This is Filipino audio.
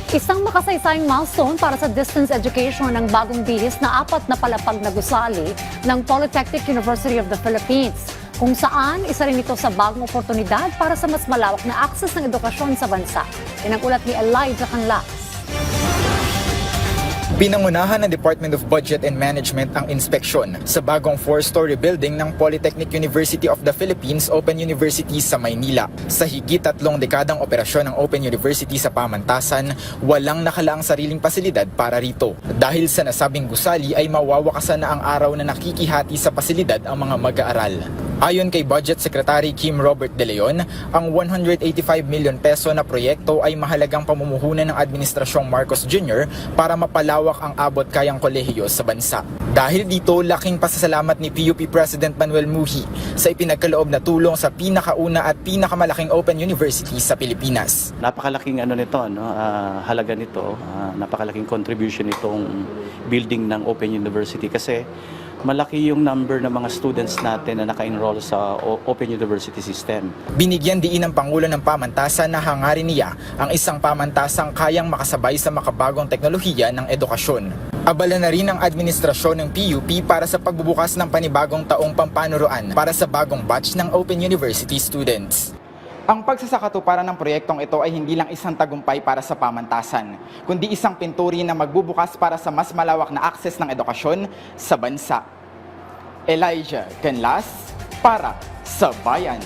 Isang makasaysayang milestone para sa distance education ng bagong bihis na 4 na palapag na gusali ng Polytechnic University of the Philippines, kung saan isa rin ito sa bagong oportunidad para sa mas malawak na akses ng edukasyon sa bansa. Yan ang ulat ni Elijah Canlas. Pinangunahan ng Department of Budget and Management ang inspeksyon sa bagong 4-story building ng Polytechnic University of the Philippines Open University sa Maynila. Sa higit 3 dekadang operasyon ng Open University sa pamantasan, walang nakalaang sariling pasilidad para rito. Dahil sa nasabing gusali ay mawawakasan na ang araw na nakikihati sa pasilidad ang mga mag-aaral. Ayon kay Budget Secretary Kim Robert De Leon, ang 185 million peso na proyekto ay mahalagang pamumuhunan ng Administrasyong Marcos Jr. para mapalawak ang abot kayang kolehiyo sa bansa. Dahil dito, laking pasasalamat ni PUP President Manuel Muji sa ipinagkaloob na tulong sa pinakauna at pinakamalaking Open University sa Pilipinas. Napakalaking halaga nito, napakalaking contribution nitong building ng Open University kasi malaki yung number ng mga students natin na naka-enroll sa Open University system. Binigyan diin ng Pangulo ng pamantasan na hangarin niya ang isang pamantasang kayang makasabay sa makabagong teknolohiya ng edukasyon. Abala na rin ang administrasyon ng PUP para sa pagbubukas ng panibagong taong pampanuruan para sa bagong batch ng Open University students. Ang pagsasakatuparan ng proyektong ito ay hindi lang isang tagumpay para sa pamantasan, kundi isang pinturi na magbubukas para sa mas malawak na akses ng edukasyon sa bansa. Elijah Canlas para sa Bayan.